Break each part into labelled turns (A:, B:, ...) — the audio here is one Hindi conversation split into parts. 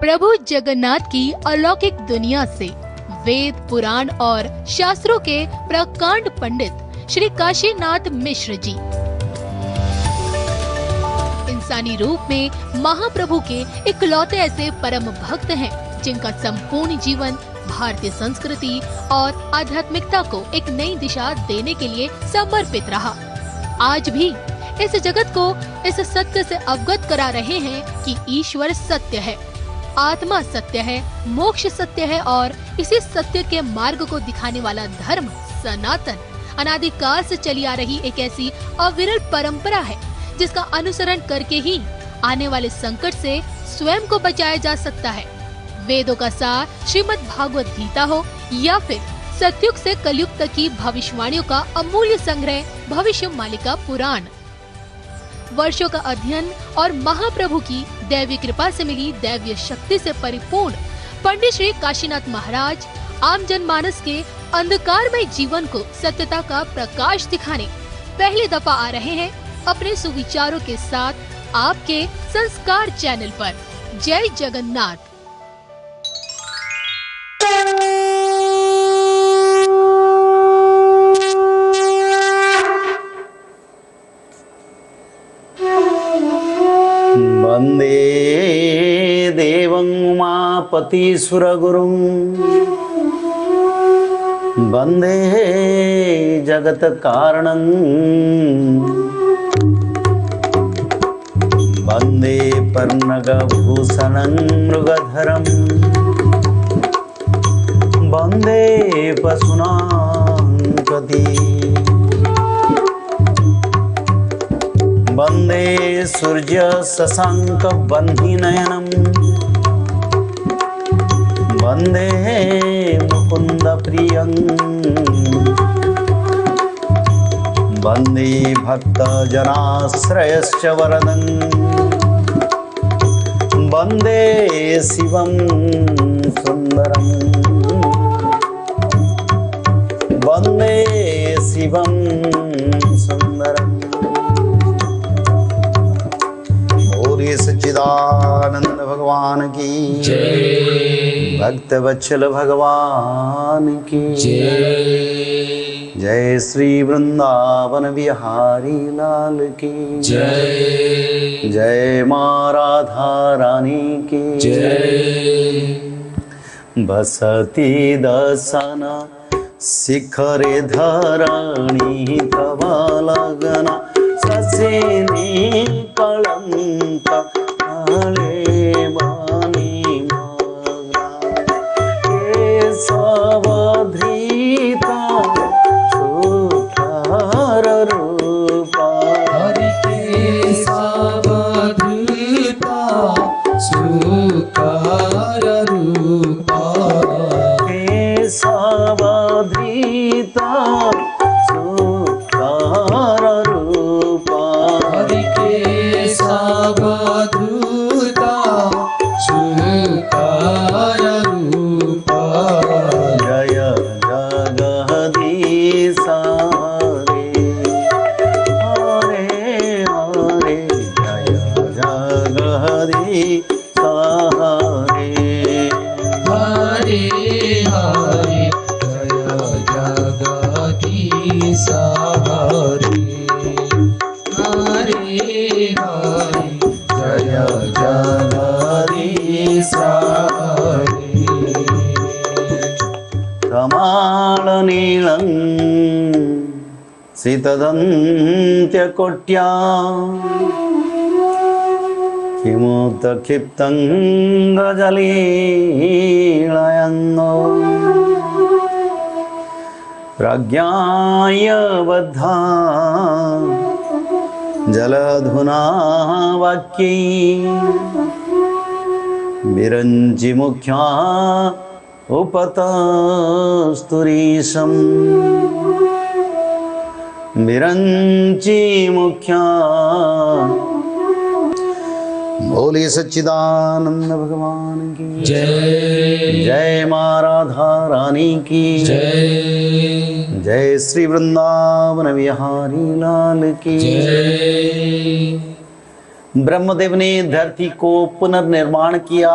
A: प्रभु जगन्नाथ की अलौकिक दुनिया से वेद पुराण और शास्त्रों के प्रकांड पंडित श्री काशीनाथ मिश्र जी इंसानी रूप में महाप्रभु के इकलौते ऐसे परम भक्त हैं जिनका संपूर्ण जीवन भारतीय संस्कृति और आध्यात्मिकता को एक नई दिशा देने के लिए समर्पित रहा। आज भी इस जगत को इस सत्य से अवगत करा रहे हैं कि ईश्वर सत्य है, आत्मा सत्य है, मोक्ष सत्य है और इसी सत्य के मार्ग को दिखाने वाला धर्म सनातन अनादिकाल से चली आ रही एक ऐसी अविरल परंपरा है जिसका अनुसरण करके ही आने वाले संकट से स्वयं को बचाया जा सकता है। वेदों का सार श्रीमद् भागवत गीता हो या फिर सतयुग से कलयुग तक की भविष्यवाणियों का अमूल्य संग्रह भविष्य मालिका पुराण, वर्षों का अध्ययन और महाप्रभु की दैवी कृपा से मिली दैवीय शक्ति से परिपूर्ण पंडित श्री काशीनाथ महाराज आम जनमानस के अंधकारमय जीवन को सत्यता का प्रकाश दिखाने पहली दफा आ रहे हैं अपने सुविचारों के साथ आपके संस्कार चैनल पर। जय जगन्नाथ।
B: वंदे देवं उमापति सुरगुरुं वंदे जगत कारणं वंदे पर्णगभूषणं मृगधरं वंदे पशूनां पति वंदे सूर्य शशांक बन्धिनयनं वंदे मुकुंद प्रियं वंदे भक्त जनाश्रयश्च वरदं वंदे शिवं सुंदरं वंदे शिवं सुंदरं। सच्चिदानंद भगवान की जय, भक्त वत्सल भगवान की जय, जय श्री वृंदावन बिहारी लाल की जय, जय माँ राधा रानी की जय। बसती दसन शिखरे धरणी तव लगना ससिनी कलंक आले बानी मग्ना केशव धृता सुखार रूपा
C: हरि केशव धृता सुखार रूपा
B: केशव धृता कमालनीलं सितदन्त्यकोट्या किमुत्क्षिप्तं गजलीलयन्नो प्रज्ञाय बद्धा जलधुना वाक्यै विरञ्चि मुख्या उपतस्तुरीशं विरञ्चि मुख्या। बोले सच्चिदानंद भगवान की जय, जय माँ राधा रानी की जय, जय श्री वृंदावन बिहारी लाल की जय। ब्रह्मदेव ने धरती को पुनर्निर्माण किया,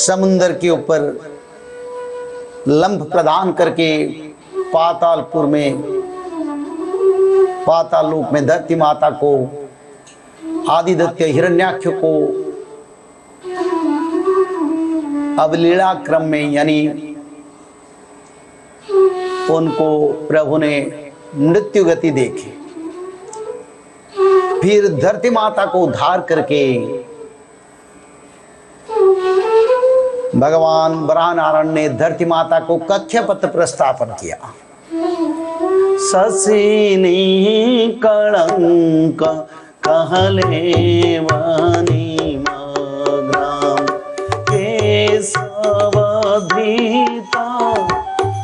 B: समुद्र के ऊपर लंब प्रदान करके पातालपुर में, पाताल लोक में धरती माता को, आदित्य हिरण्याक्ष को अवलीला क्रम में यानी उनको प्रभु ने मृत्यु गति देखी। फिर धरती माता को उद्धार करके भगवान वराहनारायण ने धरती माता को कक्षपथ प्रस्थापन किया। ससीनी कलंक कहले वानी मग्राम केशवधृता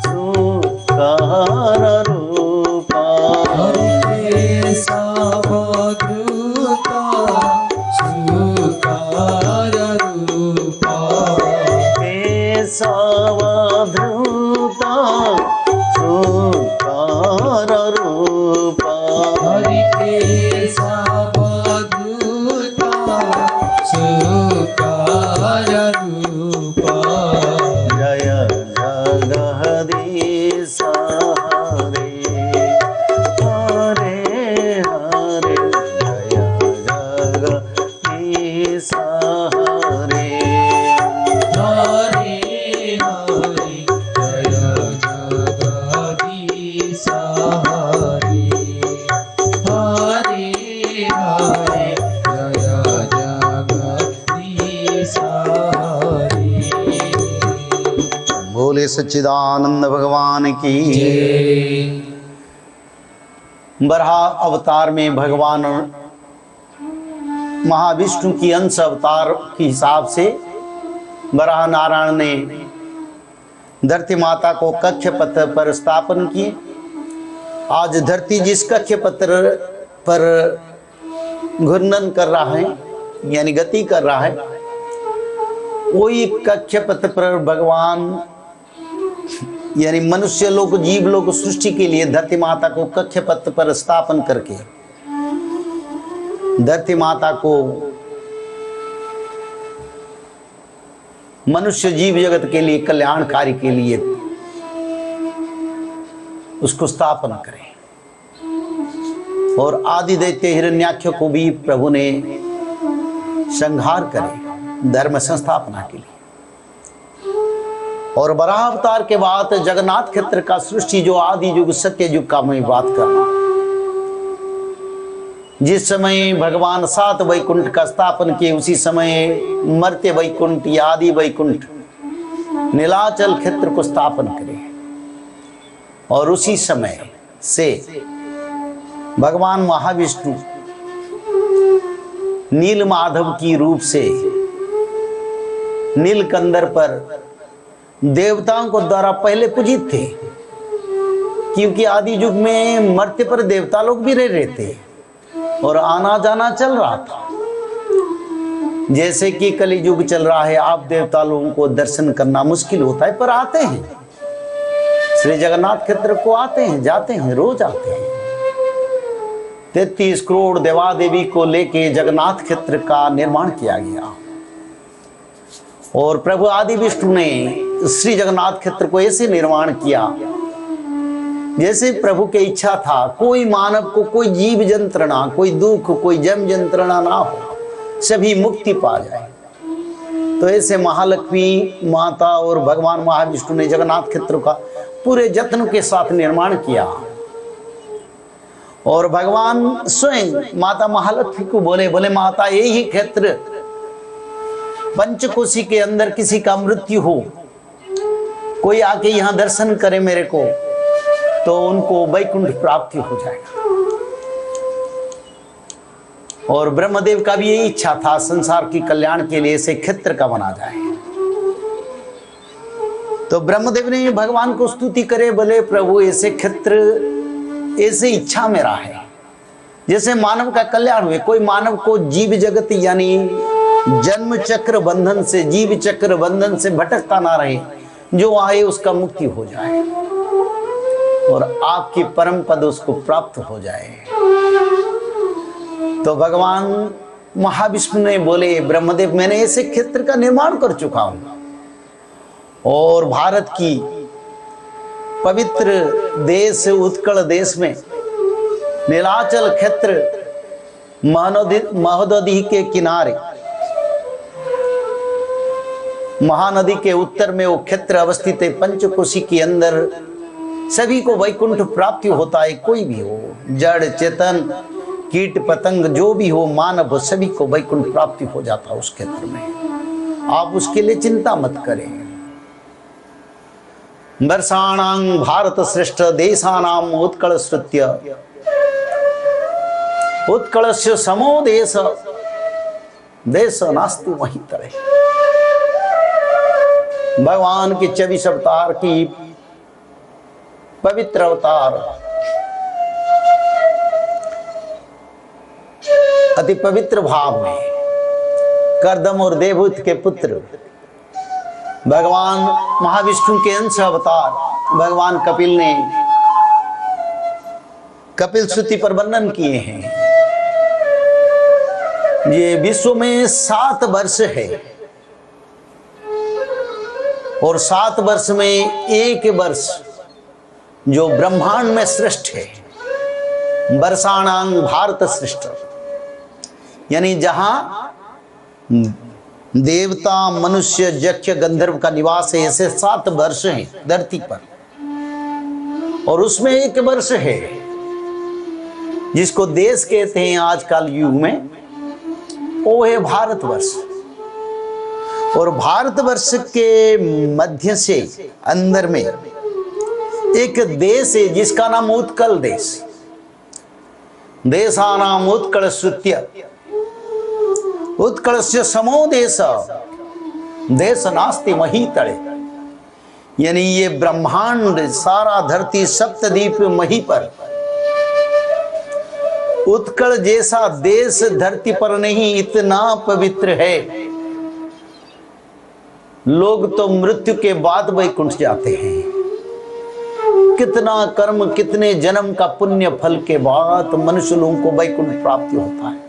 B: सुकार रूपा केशवधृता सुकार रूपा जय जगदीश हरे हरे हरे जय जगदीश हरे बोले सच्चिदानंद भगवान की। बराह अवतार में भगवान महाविष्णु की अंश अवतार के हिसाब से बराह नारायण ने धरती माता को कक्षपथ पर स्थापन किए। आज धरती जिस कक्षपथ पर घूर्णन कर रहा है यानी गति कर रहा है, वही कक्षपथ पर भगवान यानी मनुष्य लोग, जीव लोग सृष्टि के लिए धरती माता को कक्षपथ पर स्थापन करके धरती माता को मनुष्य जीव जगत के लिए कल्याणकारी के लिए उसको स्थापन करें। और आदि दैत्य हिरण्याक्ष को भी प्रभु ने संहार करे धर्म संस्थापना के लिए। और बराह अवतार के बाद जगन्नाथ क्षेत्र का सृष्टि जो आदि युग सत्य युग का मैं बात कर रहा हूं, जिस समय भगवान 7 वैकुंठ का स्थापन किए, उसी समय मर्त्य वैकुंठ या आदि वैकुंठ नीलाचल क्षेत्र को स्थापन करे। और उसी समय से भगवान महाविष्णु नील माधव की रूप से नीलकंदर पर देवताओं को द्वारा पहले पूजित थे, क्योंकि आदि युग में मर्त्य पर देवता लोग भी रह रहे थे और आना जाना चल रहा था। जैसे कि कली युग चल रहा है, आप देवता लोगों को दर्शन करना मुश्किल होता है, पर आते हैं श्री जगन्नाथ क्षेत्र को, आते हैं जाते हैं, रोज आते हैं। 33 करोड़ देवा देवी को लेके जगन्नाथ क्षेत्र का निर्माण किया गया। और प्रभु आदि विष्णु ने श्री जगन्नाथ क्षेत्र को ऐसे निर्माण किया जैसे प्रभु की इच्छा था, कोई मानव को कोई जीव जंत्रणा, कोई दुख, कोई जम जंत्रणा ना हो, सभी मुक्ति पा जाए। तो ऐसे महालक्ष्मी माता और भगवान महाविष्णु ने जगन्नाथ क्षेत्र का पूरे जत्न के साथ निर्माण किया। और भगवान स्वयं माता महालक्ष्मी को बोले माता, यही क्षेत्र पंचकोशी के अंदर किसी का मृत्यु हो, कोई आके यहाँ दर्शन करे मेरे को, तो उनको वैकुंठ प्राप्ति हो जाएगा। और ब्रह्मदेव का भी यही इच्छा था, संसार की कल्याण के लिए ऐसे क्षेत्र का बना जाए। तो ब्रह्मदेव ने भगवान को स्तुति करे, बोले प्रभु ऐसे क्षेत्र, ऐसे इच्छा मेरा है जैसे मानव का कल्याण हुए, कोई मानव को जीव जगत यानी जन्म चक्र बंधन से, जीव चक्र बंधन से भटकता ना रहे, जो आए उसका मुक्ति हो जाए और आपकी परम पद उसको प्राप्त हो जाए। तो भगवान महाविष्णु ने बोले ब्रह्मदेव, मैंने ऐसे क्षेत्र का निर्माण कर चुका हूं, और भारत की पवित्र देश उत्कल देश में नीलाचल क्षेत्र महोदधि के किनारे महानदी के उत्तर में वो क्षेत्र अवस्थित है। पंचकोशी के अंदर सभी को वैकुंठ प्राप्ति होता है। कोई भी हो, जड़ चेतन कीट पतंग जो भी हो, मानव सभी को वैकुंठ प्राप्ति हो जाता है उस क्षेत्र में। आप उसके लिए चिंता मत करें। वर्षाणां भारत श्रेष्ठ देशानां उत्कल श्रुत्य उत्कलस्य समो देश देश नास्ति वहीं तड़े। भगवान के 24 अवतार की पवित्र अवतार, अति पवित्र भाव में कर्दम और देवहूति के पुत्र भगवान महाविष्णु के अंश अवतार भगवान कपिल ने कपिल श्रुति पर वर्णन किए हैं। ये विश्व में 7 वर्ष है और 7 वर्ष में एक वर्ष जो ब्रह्मांड में श्रेष्ठ है। वर्षाणां भारत श्रेष्ठ, यानी जहां देवता मनुष्य यक्ष गंधर्व का निवास है, ऐसे 7 वर्ष हैं धरती पर, और उसमें एक वर्ष है जिसको देश कहते हैं आजकल युग में, वो है भारतवर्ष। और भारतवर्ष के मध्य से अंदर में एक देश है जिसका नाम उत्कल देश। देशानाम उत्कल श्रुत्य उत्कलस्य समो देश देश नास्ति वहीं तड़े, यानी ये ब्रह्मांड सारा धरती सप्तद्वीप मही पर उत्कल जैसा देश धरती पर नहीं, इतना पवित्र है। लोग तो मृत्यु के बाद वैकुंठ जाते हैं। कितना कर्म, कितने जन्म का पुण्य फल के बाद मनुष्य लोगों को वैकुंठ प्राप्ति होता है।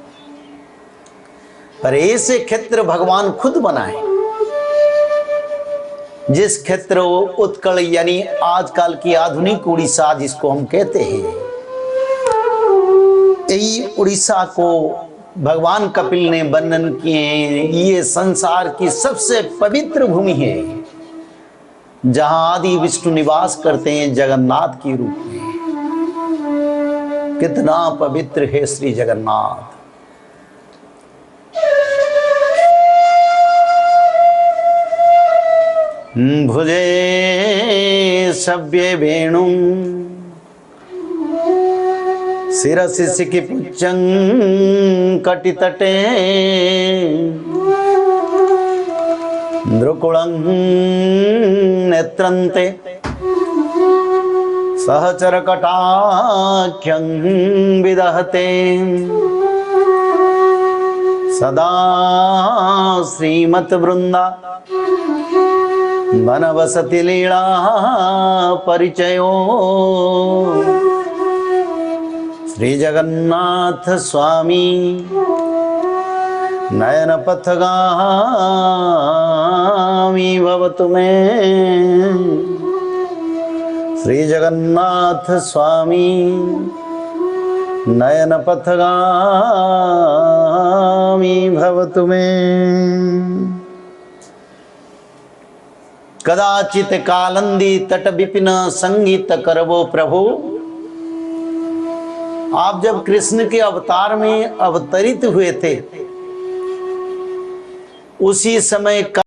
B: पर ऐसे क्षेत्र भगवान खुद बनाए जिस क्षेत्र उत्कल यानी आजकल की आधुनिक उड़ीसा जिसको हम कहते हैं, यही उड़ीसा को भगवान कपिल ने वर्णन किए हैं। ये संसार की सबसे पवित्र भूमि है जहां आदि विष्णु निवास करते हैं जगन्नाथ के रूप में। कितना पवित्र है श्री जगन्नाथ। भुजे सभ्ये वेणु शिरसि सिकिपुच्चं कटितटे द्रुकुलं नेत्रन्ते सहचर कटाख्यं विदहते सदा श्रीमत् वृंदा वनवसति लीला परिचयो श्री जगन्नाथ स्वामी नयन पथगामी भवतु मे। श्री जगन्नाथ स्वामी नयन पथगामी भवतु मे। कदाचित कालंदी तट विपिन संगीत करवो प्रभु। आप जब कृष्ण के अवतार में अवतरित हुए थे उसी समय